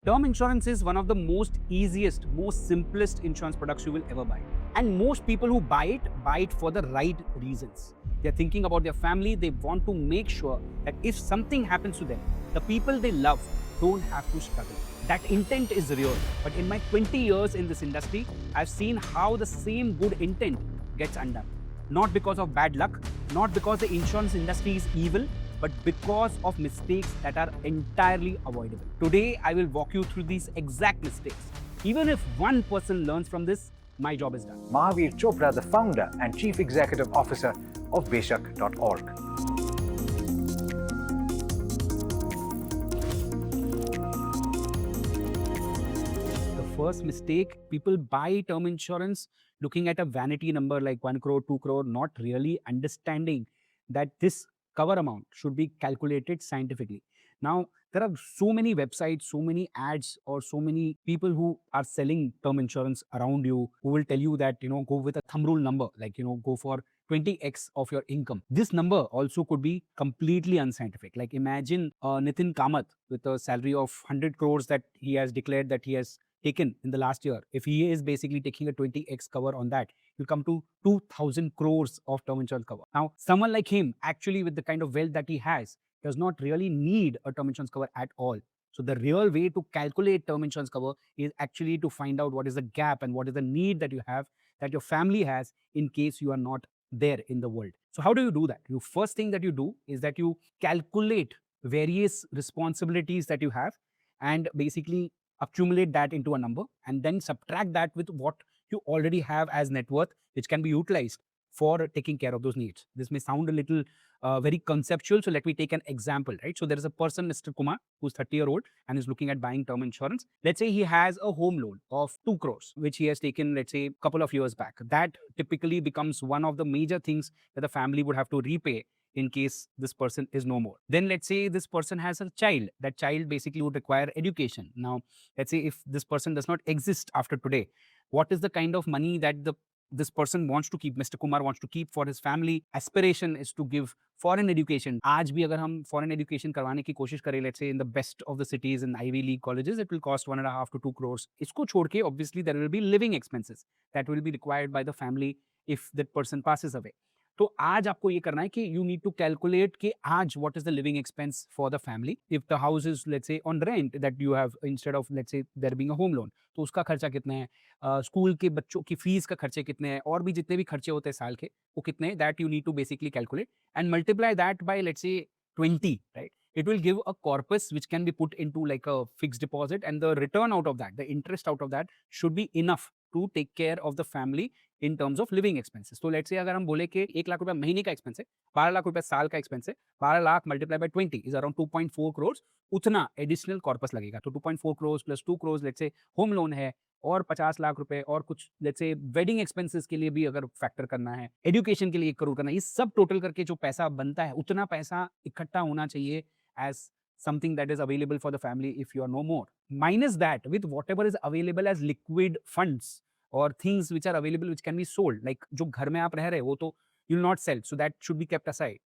Term insurance is one of the most easiest, most simplest insurance products you will ever buy. And most people who buy it for the right reasons. They're thinking about their family. They want to make sure that if something happens to them, the people they love don't have to struggle. That intent is real. But in my 20 years in this industry, I've seen how the same good intent gets undone. Not because of bad luck, not because the insurance industry is evil, but because of mistakes that are entirely avoidable. Today, I will walk you through these exact mistakes. Even if one person learns from this, my job is done. Mahavir Chopra, the founder and chief executive officer of Beshak.org. The first mistake, people buy term insurance looking at a vanity number like 1 crore, 2 crore, not really understanding that this cover amount should be calculated scientifically. Now, there are so many websites, so many ads, or so many people who are selling term insurance around you who will tell you that, go with a thumb rule number, like, go for 20x of your income. This number also could be completely unscientific. Like, imagine Nitin Kamath with a salary of 100 crores that he has declared that he has taken in the last year. If he is basically taking a 20x cover on that, you'll come to 2,000 crores of term insurance cover. Now, someone like him, actually with the kind of wealth that he has, does not really need a term insurance cover at all. So the real way to calculate term insurance cover is actually to find out what is the gap and what is the need that you have, that your family has, in case you are not there in the world. So how do you do that? The first thing that you do is that you calculate various responsibilities that you have and basically accumulate that into a number and then subtract that with what you already have as net worth, which can be utilized for taking care of those needs. This may sound a little very conceptual. So let me take an example, right? So there is a person, Mr. Kumar, who's 30-year-old and is looking at buying term insurance. Let's say he has a home loan of 2 crores, which he has taken, let's say, a couple of years back. That typically becomes one of the major things that the family would have to repay in case this person is no more. Then let's say this person has a child. That child basically would require education. Now, let's say if this person does not exist after today, what is the kind of money that this person wants to keep, Mr. Kumar wants to keep for his family? Aspiration is to give foreign education. आज भी अगर हम foreign education करवाने की कोशिश करें, let's say in the best of the cities in Ivy League colleges, it will cost 1.5 to 2 crores. इसको छोड़ के obviously there will be living expenses that will be required by the family if that person passes away. तो आज आपको ये करना है कि you need to calculate कि आज what is the living expense for the family. If the house is, let's say, on rent that you have instead of, let's say, there being a home loan, तो उसका खर्चा कितना है, school के बच्चों की फीस का खर्चे कितने हैं, और भी जितने भी खर्चे होते हैं साल के, वो कितने हैं, that you need to basically calculate and multiply that by, let's say, 20, right? It will give a corpus which can be put into like a fixed deposit, and the return out of that, the interest out of that should be enough to take care of the family in terms of living expenses. तो let's say अगर हम बोले कि 1 लाख रुपया महीने का expense है, 12 लाख रुपया साल का एक्सपेंस है, 12 lakh multiply by 20 is around 2.4 crore, उतना एडिशनल कॉर्पस लगेगा. तो 2.4 crore plus 2 crore let's say home loan है, और 50 लाख रुपए और कुछ लेट्स से वेडिंग एक्सपेंसेस के लिए भी अगर फैक्टर करना है, एजुकेशन के लिए 1 करोड़ करना है, ये सब टोटल करके जो पैसा बनता है, उतना पैसा इकट्ठा होना चाहिए as something that is available for the family if you are no more. Minus that with whatever is available as liquid funds or things which are available which can be sold, like जो घर में आप रह रहे हो, वो तो you will not sell, so that should be kept aside.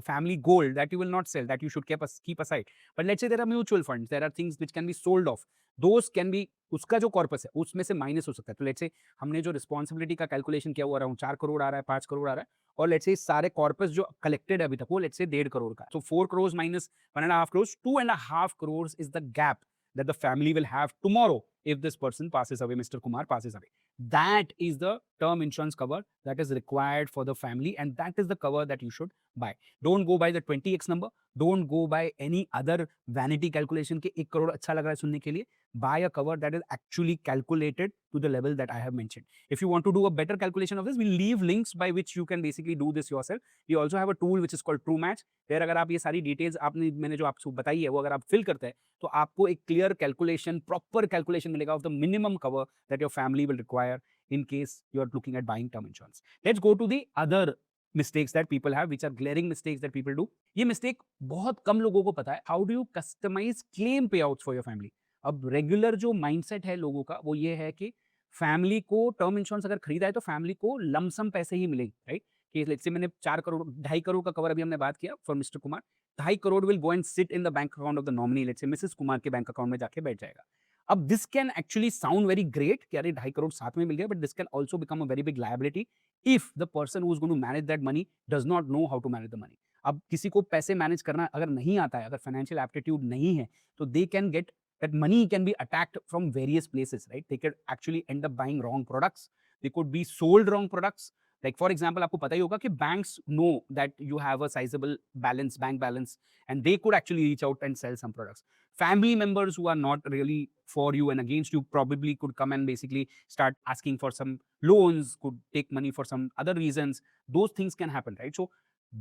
Family gold that you will not sell, that you should keep aside. But let's say there are mutual funds, there are things which can be sold off, those can be, उसका जो corpus है उसमें से minus हो सकता है. तो let's say हमने जो रिस्पॉन्सिबिलिटी का कैलकुलेशन किया वो अराउंड 4 करोड़ आ रहा है, 5 करोड़ आ रहा है, और लेट्स से सारे कॉर्पस जो कलेक्टेड है अभी तक वो लेट्स से 1.5 करोड़ का. So 4 crores minus 1.5 crores, 2.5 crores is the gap that the family will have tomorrow if this person passes away, Mr. Kumar passes away. That is the term insurance cover that is required for the family, and that is the cover that you should buy. Don't go by the 20x number. Don't go by any other vanity calculation के 1 करोड़ अच्छा लग रहा है सुनने के लिए. Buy a cover that is actually calculated to the level that I have mentioned. If you want to do a better calculation of this, we'll leave links by which you can basically do this yourself. We also have a tool which is called TrueMatch. Where अगर आप ये सारी details मैंने जो आपको बताई है वो अगर आप fill करते हैं तो आपको एक clear calculation, proper calculation मिलेगा of the minimum cover that your family will require in case you are looking at buying term insurance. Let's go to the other mistakes that people have, which are glaring mistakes that people do. ये mistake बहुत कम लोगों को पता है. How do you customize claim payouts for your family? अब regular जो mindset है लोगों का वो ये है कि फैमिली को टर्म इंश्योरेंस अगर खरीदा है तो फैमिली को लमसम पैसे ही मिलेंगे, राइट? कि लेट्स से मैंने 4 करोड़ 2.5 करोड़ का कवर अभी हमने बात किया for Mr Kumar, 2.5 crore will go and sit in the bank account of the nominee, let's say Mrs Kumar के बैंक अकाउंट में जाके बैठ जाएगा. अब this can actually sound very great कि अरे 2.5 करोड़ साथ में मिल गया, but this can also become a very big liability if the person who is going to manage that money does not know how to manage the money. अब किसी को पैसे मैनेज करना अगर नहीं आता है, अगर फाइनेंशियल एप्टीट्यूड नहीं है, तो they can get that money can be attacked from various places, right? They could actually end up buying wrong products. They could be sold wrong products. Like for example, आपको पता ही होगा कि banks know that you have a sizable balance, bank balance, and they could actually reach out and sell some products. Family members who are not really for you and against you probably could come and basically start asking for some loans, could take money for some other reasons. Those things can happen, right? So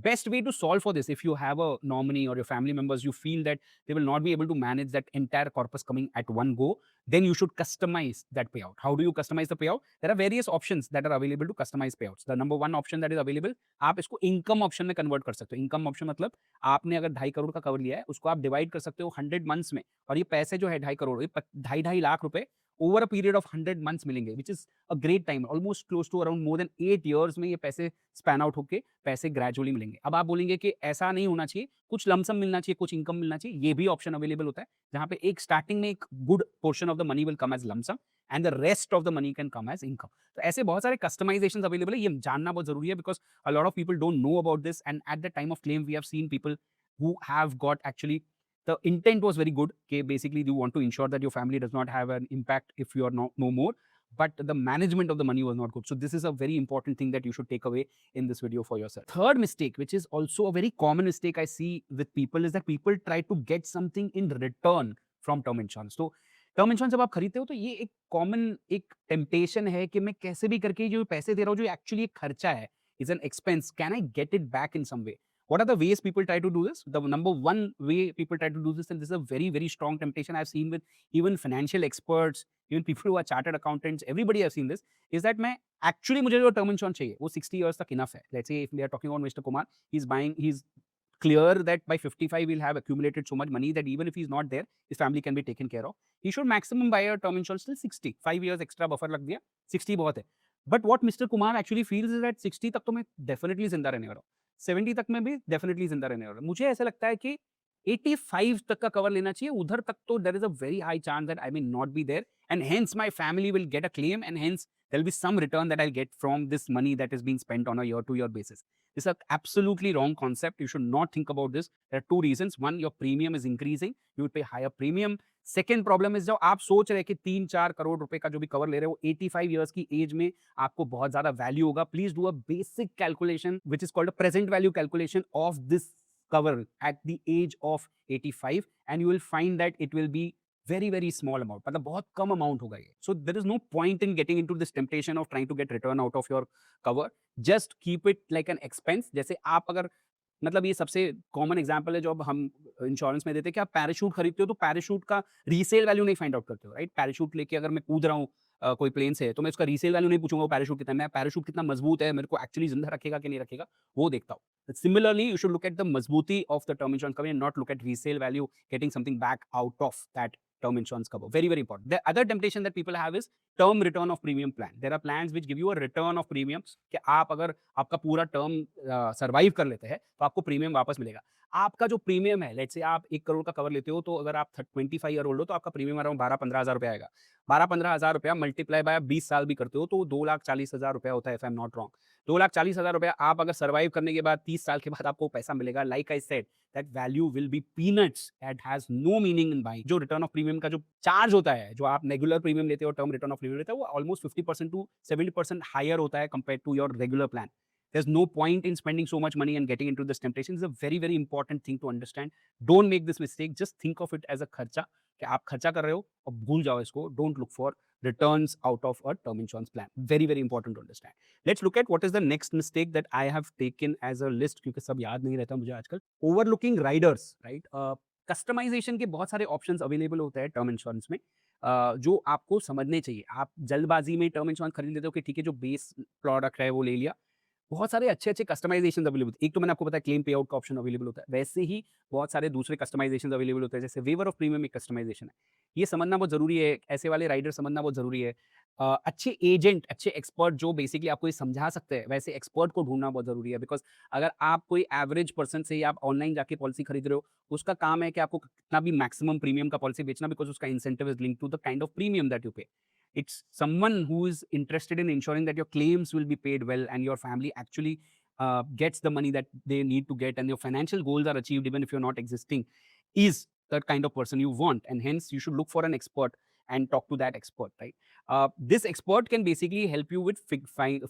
best way to solve for this, if you have a nominee or your family members, you feel that they will not be able to manage that entire corpus coming at one go, then you should customize that payout. How do you customize the payout? There are various options that are available to customize payouts. The number one option that is available, आप इसको income option में convert कर सकते हो. Income option मतलब आपने अगर 2.5 करोड़ का कवर लिया है, उसको आप डिवाइड कर सकते हो 100 मंथ्स में, और ये पैसे जो है 2.5 करोड़, ये 2.5 लाख रुपए over a period of 100 months मिलेंगे, which is a great time, almost close to around more than 8 years में ये पैसे स्पैन आउट होके पैसे ग्रेजुअली मिलेंगे। अब आप बोलेंगे कि ऐसा नहीं होना चाहिए, कुछ लमसम मिलना चाहिए, कुछ इनकम मिलना चाहिए, ये भी ऑप्शन अवेलेबल होता है, जहाँ पे एक स्टार्टिंग में एक good portion of the money will come as lump sum and the rest of the money can come as income. तो ऐसे बहुत सारे कस्टमाइजेशन अवेलेबल है, ये जानना बहुत जरूरी है, because a lot of people don't know about this, and at the time of claim we have seen people who have got actually, the intent was very good, okay, basically you want to ensure that your family does not have an impact if you are no more, but the management of the money was not good. So this is a very important thing that you should take away in this video for yourself. Third mistake, which is also a very common mistake I see with people, is that people try to get something in return from term insurance. तो term insurance जब आप खरीदते हो, तो ये एक common एक temptation है कि मैं कैसे भी करके जो पैसे दे रहा हूँ, जो एक्चुअली एक खर्चा है, is an expense, can I get it back in some way? What are the ways people try to do this? The number one way people try to do this, and this is a very, very strong temptation I've seen with even financial experts, even people who are chartered accountants, everybody I've seen this, is that मैं actually मुझे जो term insurance चाहिए, वो 60 years तक enough है. Let's say if we are talking about Mr. Kumar, he's clear that by 55 he'll have accumulated so much money that even if he's not there, his family can be taken care of. He should maximum buy a term insurance till 60. 5 years extra buffer लग दिया, 60 बहुत है. But what Mr. Kumar actually feels is that 60 तक तो मैं definitely जिंदा रहने वाला हूँ. 70 तक में भी डेफिनेटली जिंदा रहने वाला। मुझे ऐसा लगता है कि 85 तक का कवर लेना चाहिए, उधर तक तो there is a very high chance that I will not be there, and hence my family will get a claim, and hence there will be some return that I will get from this money that is being spent on a year to year basis. This is absolutely wrong concept, you should not think about this. There are two reasons, one, your premium is increasing, you will pay higher premium. Second problem is, जब आप सोच रहे हैं कि 3-4 करोड़ रुपए का जो भी कवर ले रहे हो 85 इयर्स की एज में आपको बहुत ज्यादा वैल्यू होगा, please do a basic calculation which is called a present value calculation of this cover at the age of 85, and you will find that it will be very very small amount, मतलब बहुत कम amount होगा ये. So there is no point in getting into this temptation of trying to get return out of your cover. Just keep it like an expense. जैसे आप अगर, मतलब ये सबसे कॉमन एग्जांपल है जो अब हम इंश्योरेंस में देते हैं कि आप पैराशूट खरीदते हो, तो पैराशूट का रीसेल वैल्यू नहीं फाइंड आउट करते हो, राइट? पैराशूट लेके अगर मैं कूद रहा हूँ कोई प्लेन से, तो मैं उसका रीसेल वैल्यू नहीं पूछूंगा वो पैराशूट कितना है, मैं पैराशूट कितना मजबूत है, मेरे को एक्चुअली जिंदा रखेगा कि नहीं रखेगा, वो देखता हूँ. Similarly, you should look at the mazbuti of the term insurance cover and not look at resale value, getting something back out of that term insurance cover. Very, very important. The other temptation that people have is term return of premium plan. There are plans which give you a return of premiums कि आप अगर आपका पूरा term survive कर लेते हैं तो आपको प्रीमियम वापस मिलेगा. आपका जो प्रीमियम है, लेट्स से आप 1 करोड़ का कवर लेते हो, तो अगर आप 25 ईयर ओल्ड हो तो आपका प्रीमियम अराउंड 12-15 हज़ार रुपया आएगा. 12-15 हज़ार रुपया मल्टीप्लाई बाय 20 साल भी करते हो तो 2,40,000 रुपया होता है, if I am not wrong. 2,40,000 रुपया आप अगर सर्वाइव करने के बाद 30 साल के बाद आपको पैसा मिलेगा. Like I said, that value will be peanuts, that has no meaning in buying. जो रिटर्न ऑफ प्रीमियम का जो चार्ज होता है, जो आप रेगुलर प्रीमियम लेते हो, टर्म रिटर्न ऑफ प्रीमियम लेते हो, वो ऑलमोस्ट 50% टू 70% हायर होता है compare to your regular plan. There's no point in spending so much money and getting into this temptation. It's a very, very important thing to understand. Don't make this mistake. Just think of it as a खर्चा, कि आप खर्चा कर रहे हो और भूल जाओ इसको. Don't look for returns out of a term insurance plan. Very, very important to understand. Let's look at what is the next mistake that I have taken as a list, क्योंकि सब याद नहीं रहता मुझे आजकल. Overlooking riders, right? कस्टमाइजेशन के बहुत सारे ऑप्शंस अवेलेबल होते हैं टर्म इंश्योरेंस में, जो आपको समझने चाहिए. आप जल्दबाजी में टर्म इंश्योरेंस खरीद लेते हो कि ठीक है जो बेस प्रोडक्ट है वो ले लिया. बहुत सारे अच्छे-अच्छे कस्टमाइजेशंस अवेलेबल होते हैं. एक तो मैंने आपको बताया क्लेम पे आउट का ऑप्शन अवेलेबल होता है. वैसे ही बहुत सारे दूसरे कस्टमाइजेशंस अवेलेबल होते हैं, जैसे वेवर ऑफ प्रीमियम एक कस्टमाइजेशन है. ये समझना बहुत ज़रूरी है, ऐसे वाले राइडर समझना बहुत ज़रूरी है. अच्छे एजेंट, अच्छे एक्सपर्ट जो बेसिकली आपको ये समझा सकते हैं, वैसे एक्सपर्ट को ढूँढना बहुत ज़रूरी है। बिकॉज़ अगर आप कोई एवरेज पर्सन से या आप ऑनलाइन जाके पॉलिसी खरीद रहे हो, उसका काम है कि आपको कितना भी मैक्सिमम प्रीमियम का पॉलिसी बेचना, बिकॉज़ उसका incentive is linked to the kind of premium that you pay. It's someone who is interested in ensuring that your claims will be paid well and your family actually gets the money that they need to get and your financial goals are achieved even if you're not existing, is the kind of person you want, and hence you should look for an expert and talk to that expert, right? This expert can basically help you with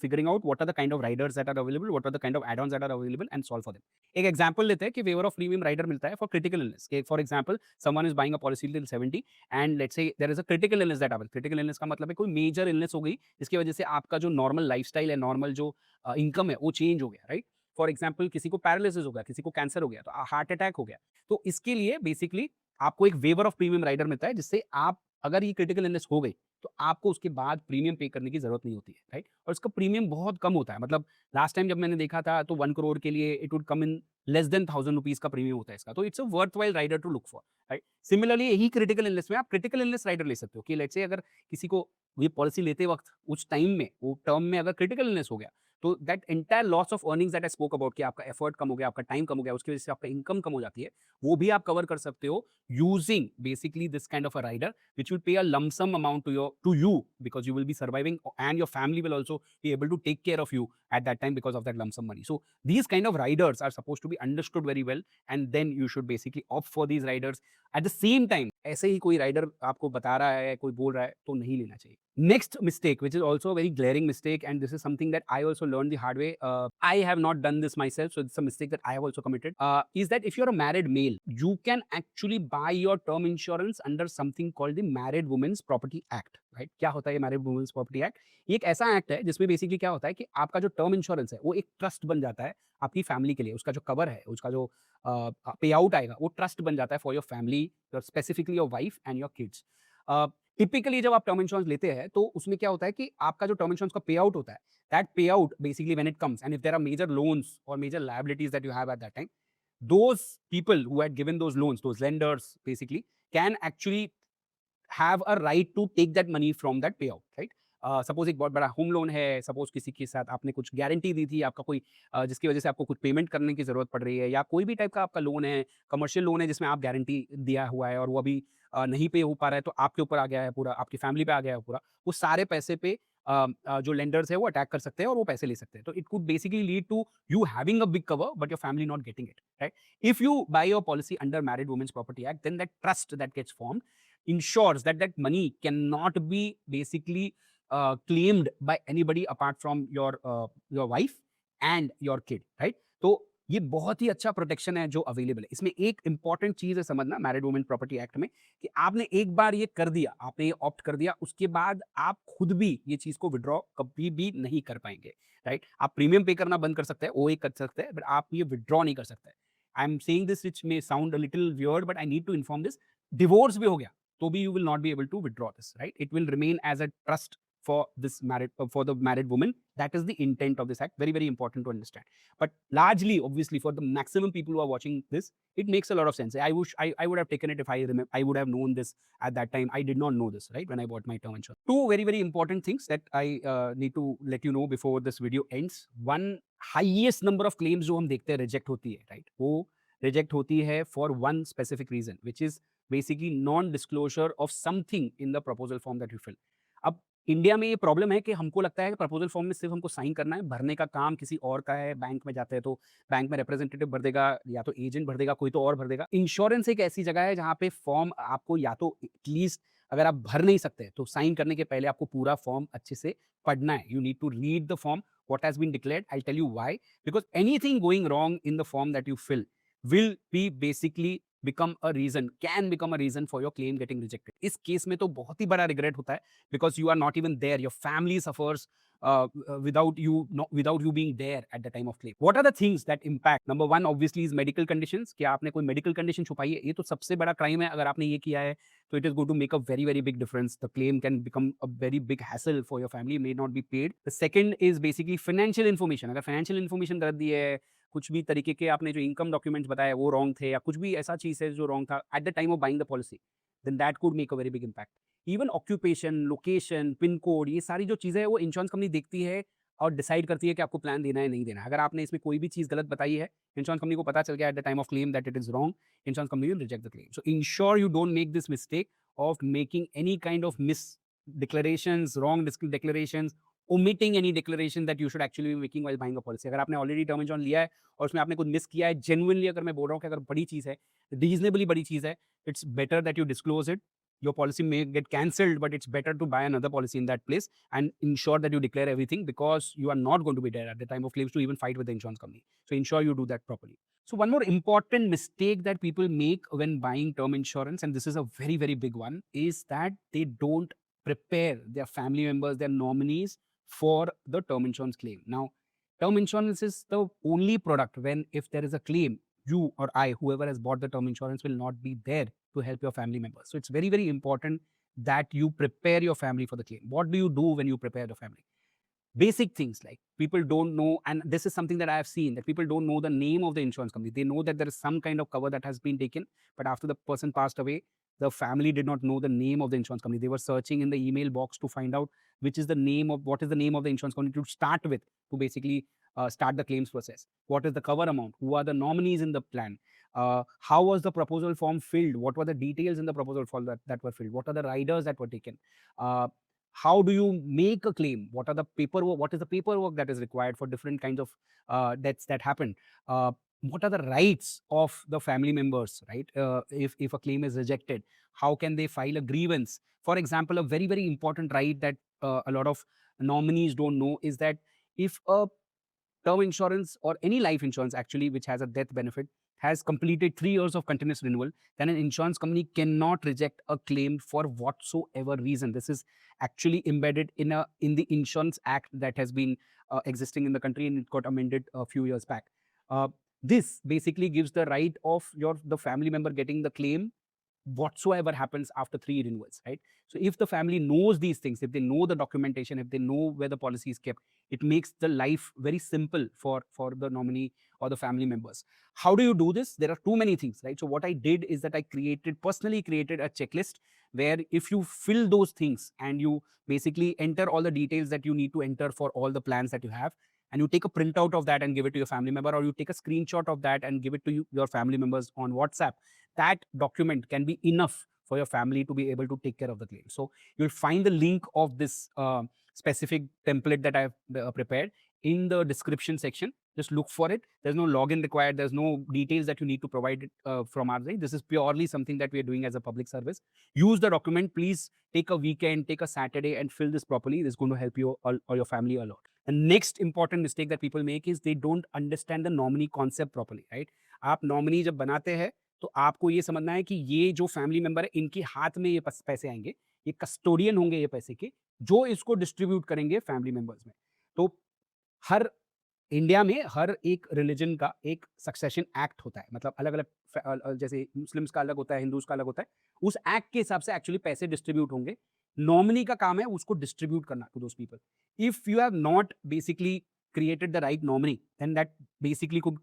figuring out what are the kind of riders that are available, what are the kind of add-ons that are available, and solve for them. एक example लेते हैं कि waiver of premium rider मिलता है for critical illness. For example, someone is buying a policy till 70 and let's say there is a critical illness that happens. Critical illness का मतलब है कोई मेजर इलनेस हो गई जिसकी वजह से आपका जो नॉर्मल लाइफस्टाइल है, नॉर्मल जो इनकम है, वो चेंज हो गया, राइट? फॉर एग्जांपल, किसी को पैरालिसिस हो गया, किसी को कैंसर हो गया, तो हार्ट अटैक हो गया। तो इसके लिए बेसिकली आपको एक वेवर ऑफ प्रीमियम राइडर मिलता है, जिससे आप, अगर ये क्रिटिकल इलनेस हो गई, तो आपको उसके बाद प्रीमियम पे करने की ज़रूरत नहीं होती है, राइट? और इसका प्रीमियम बहुत कम होता है। मतलब लास्ट टाइम जब मैंने देखा था तो 1 करोड़ के लिए it would come in less than 1000 rupees का प्रीमियम होता है इसका। तो it's a worthwhile rider to look for, right? Similarly यही क्रिटिकल इलनेस में आप क्रिटिकल इलनेस राइडर ले सकते हो कि लेट्स से अगर किसी को ये पॉलिसी लेते वक़्त उस टाइम में, वो टर्म में अगर क्रिटिकल इलनेस हो गया, तो that entire loss of earnings that I spoke about, कि आपका एफर्ट कम हो गया, आपका टाइम कम हो गया, उसकी वजह से आपका इनकम कम हो जाती है, वो भी आप कवर कर सकते हो using basically this kind of a rider which will pay a lump sum amount to you because you will be surviving and your family will also be able to take care of you at that time because of that lump sum money. So these kind of riders are supposed to be understood very well, and then you should basically opt for these riders. At the same time, ऐसे ही कोई rider आपको बता रहा है, कोई बोल रहा है, तो नहीं लेना चाहिए। Next mistake, which is also a very glaring mistake, and this is something that I also learned the hard way. I have not done this myself, so it's a mistake that I have also committed. Is that if you're a married male, you can actually buy your term insurance under something called the Married Women's Property Act, right? क्या होता है ये Married Women's Property Act? ये एक ऐसा act है जिसमें basically क्या होता है कि आपका जो टर्म इंश्योरेंस है, वो एक ट्रस्ट बन जाता है आपकी फैमिली के लिए। उसका जो कवर है, उसका जो पे आउट आएगा, वो ट्रस्ट बन जाता है for your family, your specifically your wife and your kids. Typically जब आप टर्म इंश्योरेंस लेते हैं, तो उसमें क्या होता है कि आपका जो टर्म इंश्योरेंस का पे आउट होता है, that pay out basically when it comes and if there are major loans और major liabilities that you have at that time, those people who had given those loans, those lenders basically, can actually have a right to take that money from that payout, right? Suppose एक बहुत बड़ा home loan है, suppose किसी के साथ आपने कुछ guarantee दी थी, आपका कोई जिसकी वजह से आपको कुछ पेमेंट करने की जरूरत पड़ रही है, या कोई भी टाइप का आपका लोन है, कमर्शियल लोन है जिसमें आप गारंटी दिया हुआ है और वो अभी नहीं पे हो पा रहा है, तो आपके ऊपर आ गया है पूरा, आपकी फैमिली पे आ गया है पूरा, वो सारे पैसे पे जो लेंडर्स है वो अटैक कर सकते हैं और वो पैसे ले सकते हैं। तो it could basically lead to you having a big cover but your family not getting it, right? If you buy your policy under Married Women's Property Act, then that trust that gets formed ensures that that money cannot be basically claimed by anybody apart from your wife and your kid, right? तो ये बहुत ही अच्छा protection है जो available है। इसमें एक important चीज है समझना मैरिड वुमेन प्रॉपर्टी एक्ट में, कि आपने एक बार ये कर दिया, आपने ये ऑप्ट कर दिया, उसके बाद आप खुद भी ये चीज को विड्रॉ कभी भी नहीं कर पाएंगे, राइट? आप प्रीमियम पे करना बंद कर सकते हैं, ओए कर सकते हैं, बट आप ये विड्रॉ नहीं कर सकते। I am saying this which may sound a little weird, but I need to inform this. Divorce भी हो गया तो भी you will not be able to withdraw this, right? It will remain as a trust for the married woman. That is the intent of this act. Very, very important to understand. But largely, obviously, for the maximum people who are watching this, it makes a lot of sense. I wish I would have taken it if I remember. I would have known this at that time. I did not know this, right, when I bought my term insurance. Two very, very important things that I need to let you know before this video ends. One, highest number of claims जो हम देखते हैं reject होती है, right? वो reject होती है for one specific reason, which is basically non-disclosure of something in the proposal form that you fill. अब इंडिया में ये प्रॉब्लम है कि हमको लगता है कि प्रपोजल फॉर्म में सिर्फ हमको साइन करना है, भरने का काम किसी और का है। बैंक में जाते हैं तो बैंक में रिप्रेजेंटेटिव भर देगा, या तो एजेंट भर देगा, कोई तो और भर देगा। इंश्योरेंस एक ऐसी जगह है जहाँ पे फॉर्म आपको, या तो एटलीस्ट अगर आप भर नहीं सकते तो साइन करने के पहले आपको पूरा फॉर्म अच्छे से पढ़ना है। You need to read the form, what has been declared. I tell you why, because anything going wrong in the form that you fill will be basically can become a reason for your claim getting rejected. इस case में तो बहुत ही बड़ा regret होता है, because you are not even there. Your family suffers without you being there at the time of claim. What are the things that impact? Number one, obviously, is medical conditions. कि आपने कोई medical condition छुपाई है, ये तो सबसे बड़ा crime है। अगर आपने ये किया है, तो it is going to make a very, very big difference. The claim can become a very big hassle for your family, may not be paid. The second is basically financial information. अगर financial information गलत दी है, कुछ भी तरीके के आपने जो income documents बताए वो रॉन्ग थे, या कुछ भी ऐसा चीज़ है जो रॉन्ग था eight the time of buying the policy, then that could make a very big impact. Even occupation, location, pin code, ये सारी जो चीज़ें हैं वो इंश्योरेंस कंपनी देखती है और डिसाइड करती है कि आपको प्लान देना है नहीं देना है। अगर आपने इसमें कोई भी चीज़ गलत बताई है, इंश्योरेंस कंपनी को पता चल गया eight the time of claim that it is wrong, insurance company will reject the claim. So ensure you don't make this mistake of making any kind of miss declarations, wrong declarations, omitting any declaration that you should actually be making while buying a policy. अगर आपने already term insurance लिया है और उसमें आपने कुछ miss किया है, जेन्युइनली अगर मैं बोल रहा हूँ कि अगर बड़ी चीज़ है, रीजनेबली बड़ी चीज़ है, it's better that you disclose it. Your policy may get cancelled, but it's better to buy another policy in that place and ensure that you declare everything, because you are not going to be there at the time of claims to even fight with the insurance company. So ensure you do that properly. So one more important mistake that people make when buying term insurance, and this is a very, very big one, is that they don't prepare their family members, their nominees for the term insurance claim. Now, term insurance is the only product when if there is a claim, you or I, whoever has bought the term insurance, will not be there to help your family members. So it's very, very important that you prepare your family for the claim. What do you do when you prepare the family? Basic things like people don't know, and this is something that I have seen, that people don't know the name of the insurance company. They know that there is some kind of cover that has been taken, but after the person passed away, the family did not know the name of the insurance company. They were searching in the email box to find out what is the name of the insurance company to start with, to basically start the claims process. What is the cover amount? Who are the nominees in the plan? How was the proposal form filled? What were the details in the proposal form that were filled? What are the riders that were taken? How do you make a claim? What are the paperwork? What is the paperwork that is required for different kinds of deaths that happen? What are the rights of the family members, right? If a claim is rejected, how can they file a grievance? For example, a very, very important right that a lot of nominees don't know is that if a term insurance or any life insurance actually which has a death benefit has completed 3 years of continuous renewal, then an insurance company cannot reject a claim for whatsoever reason. This is actually embedded in the Insurance Act that has been existing in the country, and it got amended a few years back. This basically gives the right of the family member getting the claim whatsoever happens after 3 renewals, right? So if the family knows these things, if they know the documentation, if they know where the policy is kept, it makes the life very simple for the nominee or the family members. How do you do this? There are too many things, right? So what I did is that I personally created a checklist where if you fill those things and you basically enter all the details that you need to enter for all the plans that you have, and you take a printout of that and give it to your family member, or you take a screenshot of that and give it to your family members on WhatsApp, that document can be enough for your family to be able to take care of the claim. So you'll find the link of this specific template that I've prepared in the description section. Just look for it. There's no login required. There's no details that you need to provide it from our side. This is purely something that we are doing as a public service. Use the document. Please take a weekend, take a Saturday and fill this properly. This is going to help you or your family a lot. The next important mistake that people make is they don't understand the nominee concept properly, right? आप nominee जब बनाते हैं तो आपको ये समझना है कि ये जो फैमिली मेंबर है, इनके हाथ में ये पैसे आएंगे, ये कस्टोडियन होंगे ये पैसे के, जो इसको डिस्ट्रीब्यूट करेंगे फैमिली मेंबर्स में. तो हर इंडिया में हर एक रिलीजन का एक सक्सेशन एक्ट होता है, मतलब अलग अलग, जैसे मुस्लिम्स का अलग होता है, हिंदूज का अलग होता है. उस एक्ट के हिसाब से एक्चुअली पैसे डिस्ट्रीब्यूट होंगे. नॉमिनी का काम है उसको डिस्ट्रीब्यूट करना to those people. If you have not basically created the right nominee, then that basically could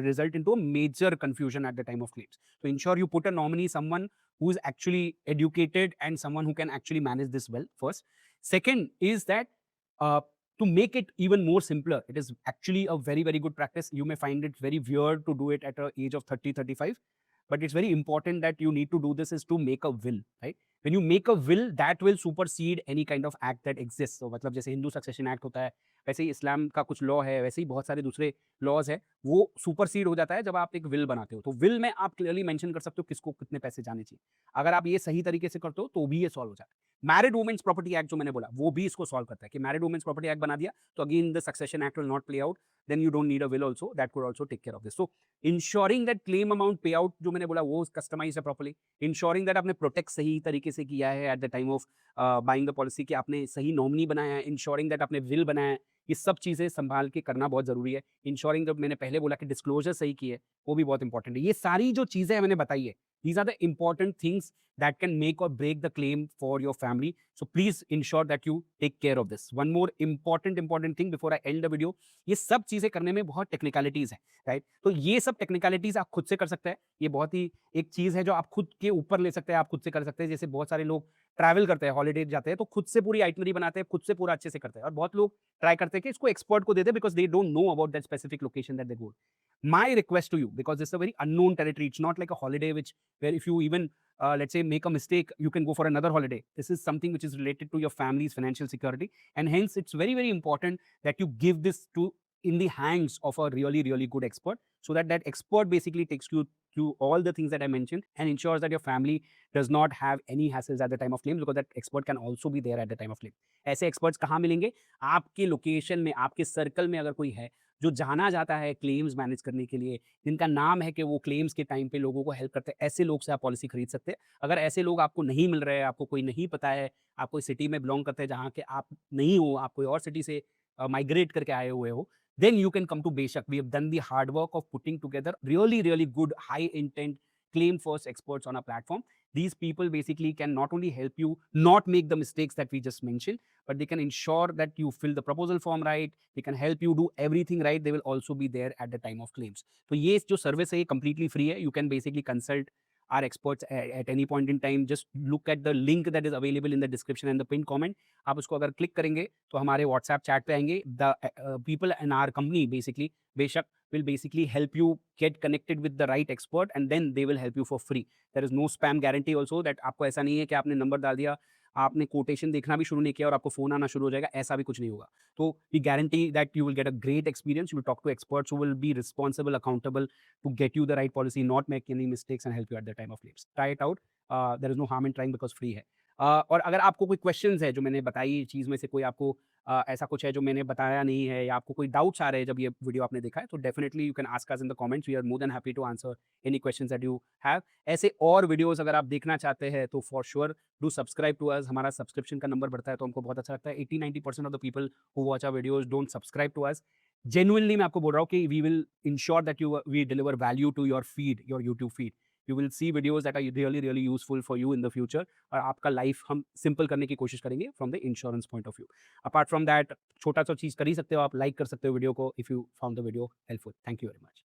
result into a major confusion at the time of claims. So ensure you put a nominee, someone who is actually educated and someone who can actually manage this well first. Second is that to make it even more simpler, it is actually a very, very good practice. You may find it very weird to do it at an age of 30, 35, but it's very important that you need to do this, is to make a will, right? When you make a will, that will supersede any kind of act that exists. So मतलब जैसे Hindu succession act होता है, वैसे ही इस्लाम का कुछ law है, वैसे ही बहुत सारे दूसरे लॉज है, वो सुपरसीड हो जाता है जब आप एक विल बनाते हो. तो विल में आप क्लियरली मेंशन कर सकते हो किसको कितने पैसे जाने चाहिए. अगर आप ये सही तरीके से करते हो तो भी ये सॉल्व हो जाता है. मैरिड वुमेन्स प्रॉपर्टी एक्ट जो मैंने बोला, वो भी इसको सॉल्व करता है कि मैरिड वुमेन्स प्रॉपर्टी एक्ट बना दिया तो again the succession act will not play out, then you don't need a will also, that could also take care of this. So ensuring that claim amount pay out जो मैंने बोला वो customise है properly. Ensuring that आपने protect सही तरीके से किया है at the time of buying the policy, कि आपने सही नॉमिनी बनाया है. इंश्योरिंग दैट आपने विल बनाया है. ये सब चीज़ें संभाल के करना बहुत ज़रूरी है. इंश्योरिंग जब मैंने पहले बोला कि डिस्क्लोजर सही की है, वो भी बहुत इंपॉर्टेंट है. ये सारी जो चीज़ें मैंने बताई है, These are the important things that can make or break the claim for your family. So please ensure that you take care of this. One more important thing before I end the video, ये सब चीजें करने में बहुत technicalities है, right? तो ये सब टेक्निकलिटीज आप खुद से कर सकते हैं। ये बहुत ही एक चीज है जो आप खुद के ऊपर ले सकते हैं, आप खुद से कर सकते हैं। जैसे बहुत सारे लोग ट्रैवल करते हैं, हॉलिडे जाते हैं, तो खुद से पूरी आइटनरी बनाते हैं, खुद से पूरा अच्छे से करते हैं। और बहुत लोग ट्राई करते हैं कि इसको एक्सपर्ट को दे दे, because they don't know about that specific location that they go. My request to you, because this is a very unknown territory, it's not like a holiday which where if you even let's say make a mistake, you can go for another holiday. This is something which is related to your family's financial security, and hence it's very important that you give this to in the hands of a really good expert, so that that expert basically takes you through all the things that I mentioned and ensures that your family does not have any hassles at the time of claim, because that expert can also be there at the time of claim. ऐसे experts कहाँ मिलेंगे? आपके location में, आपके circle में अगर कोई है जो जाना जाता है क्लेम्स मैनेज करने के लिए, जिनका नाम है कि वो क्लेम्स के टाइम पे लोगों को हेल्प करते हैं, ऐसे लोग से आप पॉलिसी खरीद सकते हैं। अगर ऐसे लोग आपको नहीं मिल रहे हैं, आपको कोई नहीं पता है, आप कोई सिटी में बिलोंग करते हैं जहाँ के आप नहीं हो, आप कोई और सिटी से माइग्रेट करके आए हुए हो, then you can come to Beshak. We have done the hard work of putting together really good high intent claim first experts on our platform. These people basically can not only help you not make the mistakes that we just mentioned, but they can ensure that you fill the proposal form right, they can help you do everything right, they will also be there at the time of claims. तो ये जो service है ये completely free है, you can basically consult our experts at any point in time. Just look at the link that is available in the description and the pinned comment. आप उसको अगर click करेंगे तो हमारे WhatsApp चैट पे आएंगे. The people in our company basically, Beshak, will basically help you get connected with the right expert, and then they will help you for free. There is no spam guarantee also, that आपको ऐसा नहीं है कि आपने number डाल दिया, आपने quotation देखना भी शुरू नहीं किया और आपको फोन आना शुरू हो जाएगा, ऐसा भी कुछ नहीं होगा. तो we guarantee that you will get a great experience. You will talk to experts who will be responsible, accountable to get you the right policy, not make any mistakes, and help you at the time of claims. Try it out. There is no harm in trying because free है. और अगर आपको कोई questions है जो मैंने बताई चीज़ में से, कोई आपको ऐसा कुछ है जो मैंने बताया नहीं है, या आपको कोई डाउट्स आ रहे हैं जब ये वीडियो आपने देखा है, तो definitely you can ask us in the comments. We are more than happy to answer any questions that you have. ऐसे और वीडियोस अगर आप देखना चाहते हैं तो for sure do subscribe to us. हमारा सब्सक्रिप्शन का नंबर बढ़ता है तो हमको बहुत अच्छा लगता है. 80-90% of the people who watch our videos don't subscribe to us. Genuinely मैं आपको बोल रहा हूँ कि we will ensure that we deliver value to your feed, your YouTube feed. You will see videos that are really useful for you in the future, और आपका life हम simple करने की कोशिश करेंगे from the insurance point of view. Apart from that छोटा सा चीज़ कर ही सकते हो आप, लाइक कर सकते हो वीडियो को if you found the video helpful. Thank you very much.